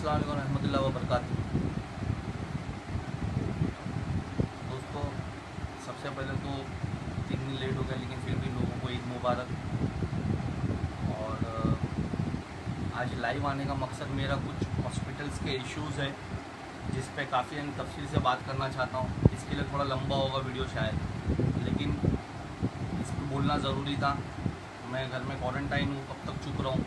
अस्सलाम वालेकुम रहमतुल्लाहि व बरकातहू। दोस्तों, सबसे पहले तो 3 दिन लेट हो गया, लेकिन फिर भी लोगों को ईद मुबारक। और आज लाइव आने का मकसद मेरा कुछ हॉस्पिटल्स के इश्यूज़ है जिस पे काफ़ी तफसील से बात करना चाहता हूँ। इसके लिए थोड़ा लंबा होगा वीडियो शायद, लेकिन इस पर बोलना ज़रूरी था। मैं घर में क्वारंटाइन हूँ, कब तक चुप रहूँ।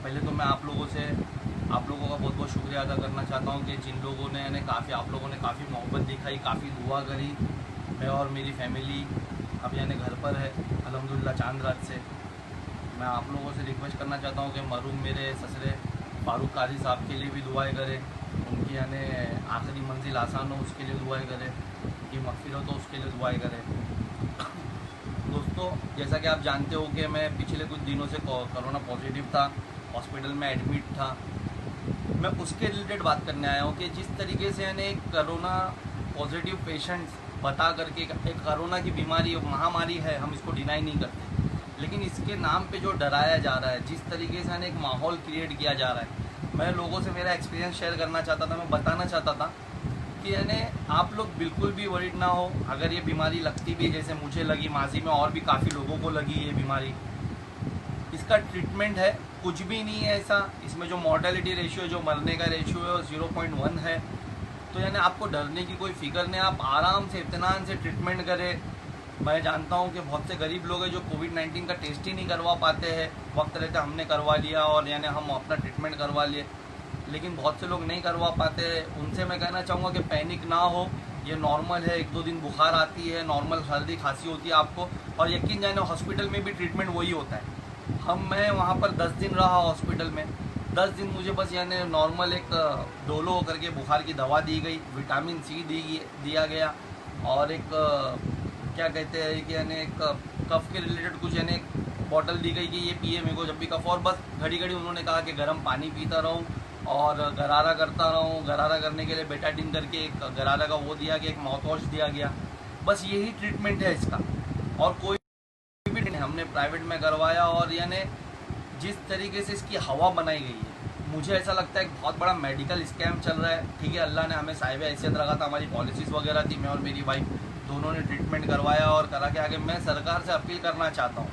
पहले तो मैं आप लोगों का बहुत बहुत शुक्रिया अदा करना चाहता हूँ कि जिन लोगों ने आप लोगों ने काफ़ी मोहब्बत दिखाई, काफ़ी दुआ करी। मैं और मेरी फैमिली अब घर पर है अल्हम्दुलिल्लाह चांद रात से। मैं आप लोगों से रिक्वेस्ट करना चाहता हूँ कि मरूम मेरे ससरे फारूक कारी साहब के लिए भी दुआएं करें, उनकी आखिरी मंजिल आसान हो उसके लिए दुआएं करें, उनकी मग़फ़िरत हो उसके लिए दुआएं करें। दोस्तों, जैसा कि आप जानते हो कि मैं पिछले कुछ दिनों से कोरोना पॉजिटिव था, हॉस्पिटल में एडमिट था। मैं उसके रिलेटेड बात करने आया हूँ कि जिस तरीके से एक कोरोना पॉजिटिव पेशेंट्स बता करके एक कोरोना की बीमारी महामारी है, हम इसको डिनाई नहीं करते, लेकिन इसके नाम पे जो डराया जा रहा है, जिस तरीके से एक माहौल क्रिएट किया जा रहा है, मैं लोगों से मेरा एक्सपीरियंस शेयर करना चाहता था। मैं बताना चाहता था कि आप लोग बिल्कुल भी वरीड ना हो। अगर ये बीमारी लगती भी जैसे मुझे लगी, माजी में और भी काफ़ी लोगों को लगी ये बीमारी, इसका ट्रीटमेंट है, कुछ भी नहीं है ऐसा। इसमें जो मॉर्टेलिटी रेशियो, जो मरने का रेशियो है, वो 0.1 है। तो आपको डरने की कोई फिक्र नहीं, आप आराम से इत्मीनान से ट्रीटमेंट करें। मैं जानता हूँ कि बहुत से गरीब लोग हैं जो कोविड-19 का टेस्ट ही नहीं करवा पाते हैं। वक्त रहते हमने करवा लिया और हम अपना ट्रीटमेंट करवा लिए, लेकिन बहुत से लोग नहीं करवा पाते। उनसे मैं कहना चाहूँगा कि पैनिक ना हो, ये नॉर्मल है। 1-2 दिन बुखार आती है, नॉर्मल सर्दी खांसी होती है आपको, और यकीन जाने हॉस्पिटल में भी ट्रीटमेंट वही होता है। मैं वहाँ पर 10 दिन रहा हॉस्पिटल में। 10 दिन मुझे बस नॉर्मल एक डोलो करके बुखार की दवा दी गई, विटामिन सी दिया गया, और एक क्या कहते हैं कि एक कफ़ के रिलेटेड कुछ एक बॉटल दी गई कि ये पिए मेरे को जब भी कफ़। और बस घड़ी घड़ी उन्होंने कहा कि गर्म पानी पीता रहूँ और गरारा करता रहूँ। गरारा करने के लिए बेटाडीन करके एक गरारा का वो दिया गया, एक माउथ वॉश दिया गया। बस यही ट्रीटमेंट है इसका, और कोई हमने प्राइवेट में करवाया। और जिस तरीके से इसकी हवा बनाई गई है, मुझे ऐसा लगता है एक बहुत बड़ा मेडिकल स्कैम चल रहा है। ठीक है, अल्लाह ने हमें साहिब हैसियत रखा था, हमारी पॉलिसीज़ वगैरह थी, मैं और मेरी वाइफ दोनों ने ट्रीटमेंट करवाया और करा के आगे। मैं सरकार से अपील करना चाहता हूँ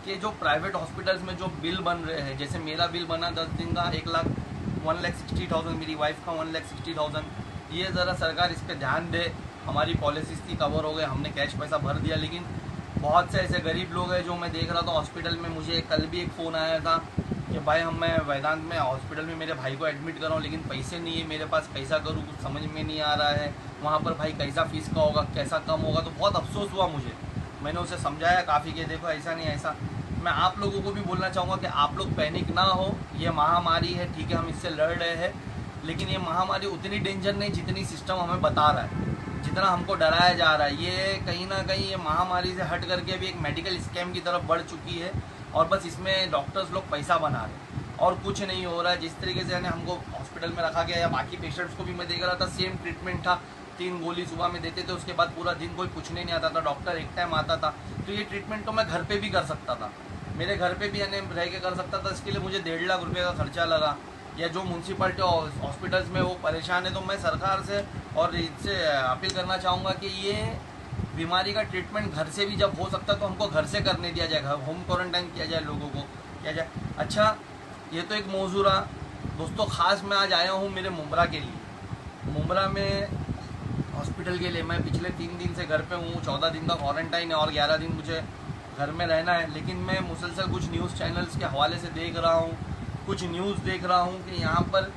कि जो प्राइवेट हॉस्पिटल्स में जो बिल बन रहे हैं, जैसे मेरा बिल बना 10 दिन का 1,60,000, मेरी वाइफ का 1,60,000, ये ज़रा सरकार इस पर ध्यान दे। हमारी पॉलिसीज़ थी, कवर हो गए, हमने कैश पैसा भर दिया, लेकिन बहुत से ऐसे गरीब लोग हैं जो मैं देख रहा था हॉस्पिटल में। मुझे कल भी एक फ़ोन आया था कि भाई मैं वेदांत में हॉस्पिटल में मेरे भाई को एडमिट कर रहा हूँ, लेकिन पैसे नहीं है मेरे पास, कैसा करूँ कुछ समझ में नहीं आ रहा है। वहाँ पर भाई कैसा फ़ीस का होगा, कैसा कम होगा। तो बहुत अफसोस हुआ मुझे। मैंने उसे समझाया काफ़ी कि देखो ऐसा नहीं ऐसा। मैं आप लोगों को भी बोलना चाहूँगा कि आप लोग पैनिक ना हो। ये महामारी है, ठीक है, हम इससे लड़ रहे हैं, लेकिन ये महामारी उतनी डेंजर नहीं जितनी सिस्टम हमें बता रहा है, जितना हमको डराया जा रहा है। ये कहीं ना कहीं ये महामारी से हट करके भी एक मेडिकल स्कैम की तरफ बढ़ चुकी है, और बस इसमें डॉक्टर्स लोग पैसा बना रहे हैं और कुछ नहीं हो रहा है। जिस तरीके से हमको हॉस्पिटल में रखा गया, या बाकी पेशेंट्स को भी मैं देख रहा था, सेम ट्रीटमेंट था। 3 गोली सुबह में देते थे, उसके बाद पूरा दिन कोई पूछने नहीं आता था, डॉक्टर एक टाइम आता था। तो ये ट्रीटमेंट तो मैं घर पर भी कर सकता था, मेरे घर पर भी रह के कर सकता था। इसके लिए मुझे 1.5 लाख रुपये का खर्चा लगा। या जो म्यूनसिपलिटी हॉस्पिटल्स में वो परेशान है, तो मैं सरकार से और इससे अपील करना चाहूँगा कि ये बीमारी का ट्रीटमेंट घर से भी जब हो सकता है तो हमको घर से करने दिया जाए, होम क्वारंटाइन किया जाए, लोगों को किया जाए। अच्छा, ये तो एक मौजू रहा। दोस्तों, ख़ास मैं आज आया हूँ मेरे मुंब्रा के लिए। मुंब्रा में हॉस्पिटल के लिए मैं पिछले 3 दिन से घर पे हूँ। 14 दिन का क्वारंटाइन है और 11 दिन मुझे घर में रहना है। लेकिन मैं मुसलसल कुछ न्यूज़ चैनल्स के हवाले से देख रहा हूँ, कुछ न्यूज़ देख रहा हूँ कि यहाँ पर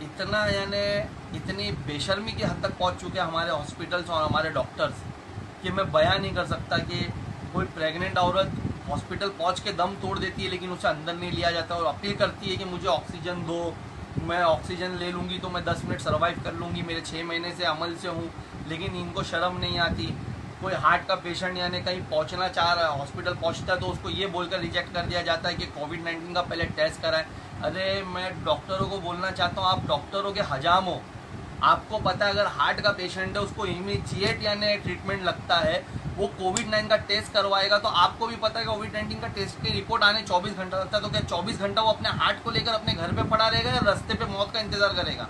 इतना इतनी बेशर्मी की हद तक पहुँच चुके हैं हमारे हॉस्पिटल्स और हमारे डॉक्टर्स कि मैं बयान नहीं कर सकता। कि कोई प्रेग्नेंट औरत हॉस्पिटल पहुँच के दम तोड़ देती है, लेकिन उसे अंदर नहीं लिया जाता और अपील करती है कि मुझे ऑक्सीजन दो, मैं ऑक्सीजन ले लूँगी तो मैं 10 मिनट सर्वाइव कर लूँगी, मेरे 6 महीने से अमल से हूँ। लेकिन इनको शर्म नहीं आती। कोई हार्ट का पेशेंट कहीं पहुँचना चाह रहा है, हॉस्पिटल पहुँचता है, तो उसको ये बोलकर रिजेक्ट कर दिया जाता है कि कोविड-19 का पहले टेस्ट कराएं। अरे, मैं डॉक्टरों को बोलना चाहता हूँ, आप डॉक्टरों के हजाम हो। आपको पता है अगर हार्ट का पेशेंट है उसको इमीडिएट ट्रीटमेंट लगता है, वो कोविड-19 का टेस्ट करवाएगा, तो आपको भी पता है कि कोविड-19 का टेस्ट की रिपोर्ट आने 24 घंटा लगता है, तो क्या 24 घंटा वो अपने हार्ट को लेकर अपने घर पे पड़ा रहेगा या रास्ते पे मौत का इंतजार करेगा?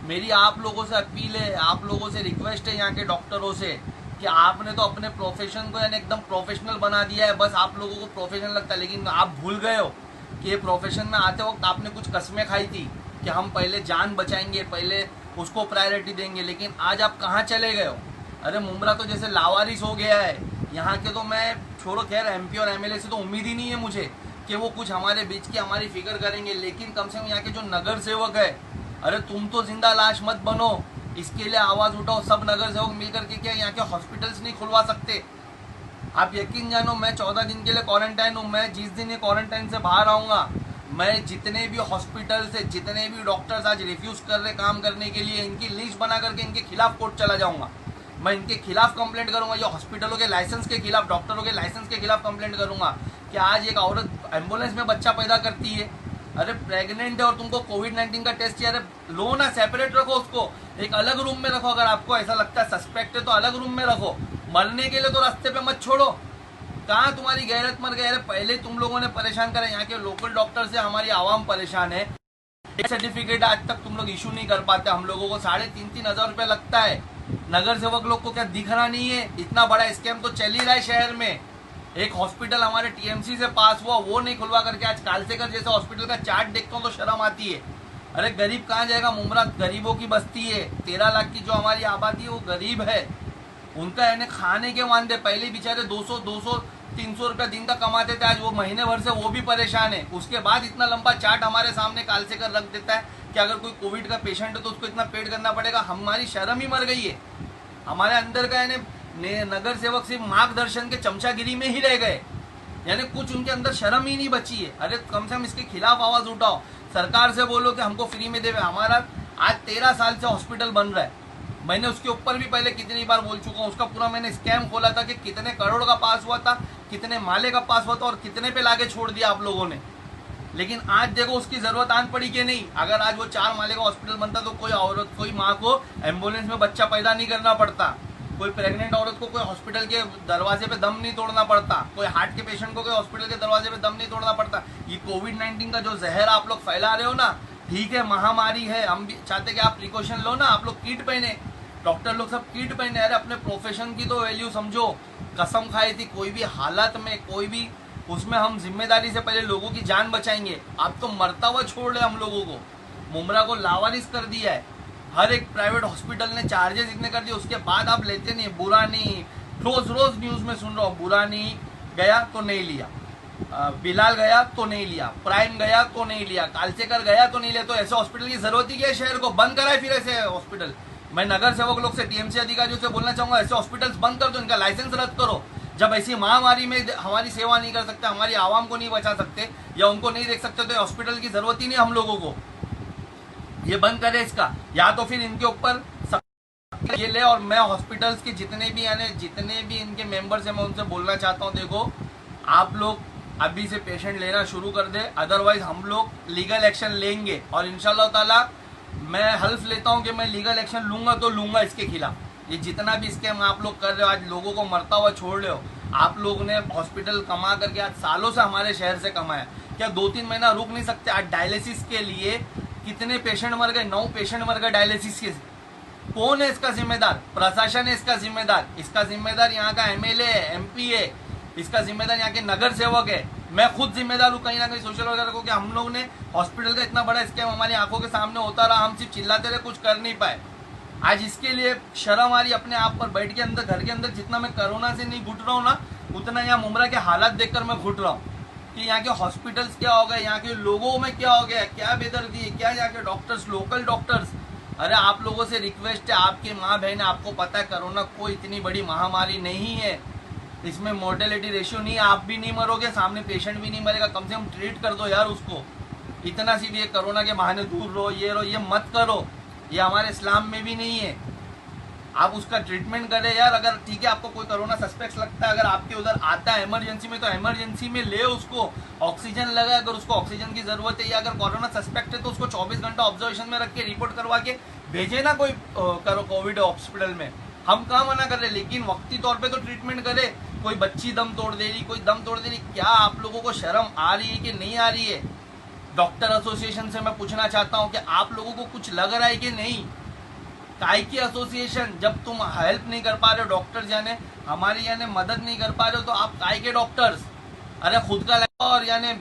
मेरी आप लोगों से अपील है, आप लोगों से रिक्वेस्ट है, यहाँ के डॉक्टरों से, कि आपने तो अपने प्रोफेशन को यानी एकदम प्रोफेशनल बना दिया है, बस आप लोगों को प्रोफेशन लगता है, लेकिन आप भूल गए हो कि ये प्रोफेशन में आते वक्त आपने कुछ कस्में खाई थी कि हम पहले जान बचाएंगे, पहले उसको प्रायोरिटी देंगे, लेकिन आज आप कहाँ चले गए हो? अरे मुमरा तो जैसे लावारिस हो गया है यहाँ के, तो मैं छोड़ो, खैर एमपी और एमएलए से तो उम्मीद ही नहीं है मुझे कि वो कुछ हमारे बीच की हमारी फिक्र करेंगे, लेकिन कम से कम यहाँ के जो नगर सेवक है, अरे तुम तो जिंदा लाश मत बनो, इसके लिए आवाज उठाओ, सब नगर सेवक मिलकर के। क्या यहाँ के हॉस्पिटल्स नहीं खुलवा सकते? आप यकीन जानो, मैं 14 दिन के लिए क्वारंटाइन हूँ, मैं जिस दिन ये क्वारंटाइन से बाहर आऊँगा, मैं जितने भी हॉस्पिटल से जितने भी डॉक्टर्स आज रिफ्यूज कर रहे काम करने के लिए, इनकी लिस्ट बना करके इनके खिलाफ कोर्ट चला जाऊँगा, मैं इनके खिलाफ कंप्लेंट करूँगा, ये हॉस्पिटलों के लाइसेंस के खिलाफ, डॉक्टरों के लाइसेंस के खिलाफ कंप्लेंट करूँगा कि आज एक औरत एम्बुलेंस में बच्चा पैदा करती है, अरे प्रेग्नेंट है और तुमको कोविड-19 का टेस्ट किया, अरे लो ना, सेपरेट रखो उसको, एक अलग रूम में रखो, अगर आपको ऐसा लगता है सस्पेक्ट है तो अलग रूम में रखो, मरने के लिए तो रास्ते पे मत छोड़ो। कहाँ तुम्हारी गैरत मर गए? अरे पहले तुम लोगों ने परेशान करा, यहाँ के लोकल डॉक्टर से हमारी आवाम परेशान है, सर्टिफिकेट आज तक तुम लोग इशू नहीं कर पाते, हम लोगों को 3,500 हजार रुपये लगता है, नगर सेवक लोग को क्या दिख रहा नहीं है? इतना बड़ा स्कैम तो चल ही रहा है शहर में। एक हॉस्पिटल हमारे टीएमसी से पास हुआ, वो नहीं खुलवा करके आज कालसेकर जैसे हॉस्पिटल का चार्ट देखता हूँ तो शर्म आती है। अरे गरीब कहाँ जाएगा? मुमरा गरीबों की बस्ती है, 13 लाख की जो हमारी आबादी है वो गरीब है, उनका यानी खाने के वांदे, पहले बेचारे 200-300 रुपया दिन का कमाते थे, आज वो महीने भर से वो भी परेशान है। उसके बाद इतना लंबा चार्ट हमारे सामने कालसेकर रख देता है कि अगर कोई कोविड का पेशेंट है तो उसको इतना पेड करना पड़ेगा। हमारी शर्म ही मर गई है, हमारे अंदर का यानी नगर सेवक सिर्फ मार्गदर्शन के चमचागिरी में ही रह गए, यानी कुछ उनके अंदर शर्म ही नहीं बची है। अरे कम से कम इसके खिलाफ आवाज उठाओ, सरकार से बोलो कि हमको फ्री में देवे। हमारा आज 13 साल से हॉस्पिटल बन रहा है, मैंने उसके ऊपर भी पहले कितनी बार बोल चुका हूँ, उसका पूरा मैंने स्कैम खोला था कि कितने करोड़ का पास हुआ था, कितने माले का पास हुआ था और कितने पे लाके छोड़ दिया आप लोगों ने। लेकिन आज देखो उसकी जरूरत आन पड़ी कि नहीं। अगर आज वो 4 माले का हॉस्पिटल बनता तो कोई औरत, कोई माँ को एम्बुलेंस में बच्चा पैदा नहीं करना पड़ता, कोई प्रेग्नेंट औरत को कोई हॉस्पिटल के दरवाजे पे दम नहीं तोड़ना पड़ता, कोई हार्ट के पेशेंट को कोई हॉस्पिटल के दरवाजे पे दम नहीं तोड़ना पड़ता। ये कोविड-19 का जो जहर आप लोग फैला रहे हो ना, ठीक है महामारी है, हम भी चाहते कि आप प्रिकॉशन लो ना, आप लोग किट पहने, डॉक्टर लोग सब किट पहने, अरे अपने प्रोफेशन की तो वैल्यू समझो। कसम खाई थी कोई भी हालत में, कोई भी उसमें हम जिम्मेदारी से पहले लोगों की जान बचाएंगे। आप तो मरता हुआ छोड़ रहे हम लोगों को, मुमरा को लावारिस कर दिया है। हर एक प्राइवेट हॉस्पिटल ने चार्जेस इतने कर दिए, उसके बाद आप लेते नहीं। बुरा नहीं, रोज रोज न्यूज में सुन रहा हूँ, बुरा नहीं गया तो नहीं लिया, बिलाल गया तो नहीं लिया, प्राइम गया तो नहीं लिया, कालसेकर गया तो नहीं लिया। तो ऐसे हॉस्पिटल की जरूरत ही क्या है? शहर को बंद कराए फिर ऐसे हॉस्पिटल। मैं नगर सेवक लोग से, टीएमसी अधिकारियों से बोलना चाहूंगा, ऐसे हॉस्पिटल्स बंद कर दो, इनका लाइसेंस रद्द करो। जब ऐसी महामारी में हमारी सेवा नहीं कर सकते, हमारी आवाम को नहीं बचा सकते या उनको नहीं देख सकते, तो हॉस्पिटल की जरूरत ही नहीं हम लोगों को। ये बंद करे इसका, या तो फिर इनके ऊपर ये ले। और मैं हॉस्पिटल्स के जितने भी इनके मेंबर्स हैं, मैं उनसे बोलना चाहता हूँ, देखो आप लोग अभी से पेशेंट लेना शुरू कर दे, अदरवाइज हम लोग लीगल एक्शन लेंगे। और इंशाल्लाह ताला मैं हल्फ लेता हूँ कि मैं लीगल एक्शन लूंगा तो लूंगा इसके खिलाफ। ये जितना भी स्कैम आप लोग कर रहे हो, आज लोगों को मरता हुआ छोड़ रहे हो। आप लोग ने हॉस्पिटल कमा करके आज सालों से हमारे शहर से कमाया, क्या 2-3 महीना रुक नहीं सकते? आज डायलिसिस के लिए कितने पेशेंट मर गए? 9 पेशेंट मर गए डायलिसिस के। कौन है इसका जिम्मेदार? प्रशासन है इसका जिम्मेदार। इसका जिम्मेदार यहाँ का एमएलए है, एमपी है, इसका जिम्मेदार यहाँ के नगर सेवक है। मैं खुद जिम्मेदार हूँ कहीं ना कहीं सोशल वर्कर को, कि हम लोग ने हॉस्पिटल का इतना बड़ा स्कैम हमारी आंखों के सामने होता रहा, हम सिर्फ चिल्लाते रहे, कुछ कर नहीं पाए। आज इसके लिए शर्म आ रही अपने आप पर बैठ के अंदर, घर के अंदर। जितना मैं कोरोना से नहीं घुट रहा हूँ ना, उतना यहाँ मुमरा के हालात देखकर मैं घुट रहा हूँ कि यहाँ के हॉस्पिटल्स क्या हो गए, यहाँ के लोगों में क्या हो गया, क्या बेदर्दी है, क्या यहाँ के डॉक्टर्स, लोकल डॉक्टर्स। अरे आप लोगों से रिक्वेस्ट है, आपकी माँ बहन, आपको पता है कोरोना कोई इतनी बड़ी महामारी नहीं है, इसमें मोर्टेलिटी रेशियो नहीं है, आप भी नहीं मरोगे, सामने पेशेंट भी नहीं मरेगा, कम से कम ट्रीट कर दो यार उसको। इतना सी भी ये कोरोना के बहाने दूर रहो, ये मत करो, ये हमारे इस्लाम में भी नहीं है। आप उसका ट्रीटमेंट करें यार। अगर ठीक है आपको कोई कोरोना सस्पेक्ट लगता है, अगर आपके उधर आता है इमरजेंसी में, तो इमरजेंसी में ले उसको, ऑक्सीजन लगा, अगर उसको ऑक्सीजन की जरूरत है, या अगर कोरोना सस्पेक्ट है तो उसको 24 घंटा ऑब्जर्वेशन में रख के रिपोर्ट करवा के भेजे ना कोई कोविड हॉस्पिटल में। हम कहाँ मना कर रहे, लेकिन वक्ती तौर पे तो ट्रीटमेंट करे। कोई बच्ची दम तोड़ दे रही, कोई दम तोड़ दे रही, क्या आप लोगों को शर्म आ रही है कि नहीं आ रही है? डॉक्टर एसोसिएशन से मैं पूछना चाहता हूँ कि आप लोगों को कुछ लग रहा है कि नहीं? काय की एसोसिएशन? जब तुम हेल्प नहीं कर पा रहे हो डॉक्टर्स, यानी हमारी यानी मदद नहीं कर पा रहे हो, तो आप काय के डॉक्टर्स? अरे खुद का लगा और यानी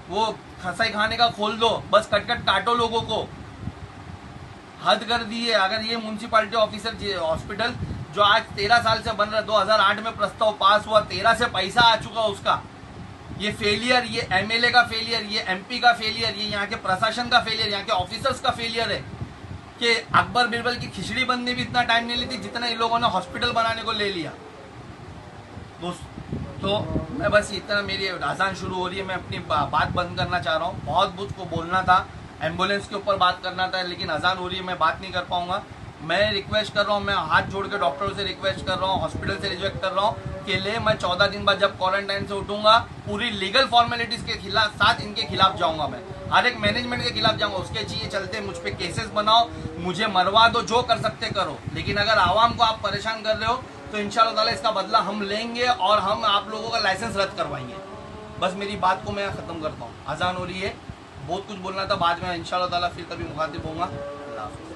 वो खसाई खाने का खोल दो, बस कट कट काटो लोगों को। हद कर दी है। अगर ये म्यूनसिपालिटी ऑफिसर हॉस्पिटल जो आज 13 साल से बन रहा है, 2008 में प्रस्ताव पास हुआ, 13 से पैसा आ चुका उसका, ये फेलियर, ये एमएलए का फेलियर, ये एमपी का फेलियर, ये यहाँ के प्रशासन का फेलियर, यहाँ के ऑफिसर्स का फेलियर है कि अकबर बिरबल की खिचड़ी बनने भी इतना टाइम नहीं लेती जितना इन लोगों ने हॉस्पिटल बनाने को ले लिया। तो मैं बस इतना, मेरी अजान शुरू हो रही है, मैं अपनी बात बंद करना चाह रहा हूँ। बहुत कुछ को बोलना था, एम्बुलेंस के ऊपर बात करना था, लेकिन अजान हो रही है, मैं बात नहीं कर पाऊंगा। मैं रिक्वेस्ट कर रहा हूँ, मैं हाथ जोड़ के डॉक्टरों से रिक्वेस्ट कर रहा हूँ, हॉस्पिटल से रिक्वेस्ट कर रहा हूँ कि मैं 14 दिन बाद जब क्वारंटाइन से उठूंगा, पूरी लीगल फॉर्मेलिटीज के खिलाफ साथ इनके खिलाफ जाऊंगा। मैं हर एक मैनेजमेंट के खिलाफ जाऊंगा। उसके चाहिए चलते मुझ पे केसेस बनाओ, मुझे मरवा दो, जो कर सकते करो, लेकिन अगर आवाम को आप परेशान कर रहे हो तो इंशाल्लाह ताला इसका बदला हम लेंगे और हम आप लोगों का लाइसेंस रद्द करवाएंगे। बस मेरी बात को मैं खत्म करता हूँ, अजान हो रही है, बहुत कुछ बोलना था, बाद में इंशाल्लाह ताला फिर कभी मुखातिब होऊंगा। अल्लाह हाफ़िज़।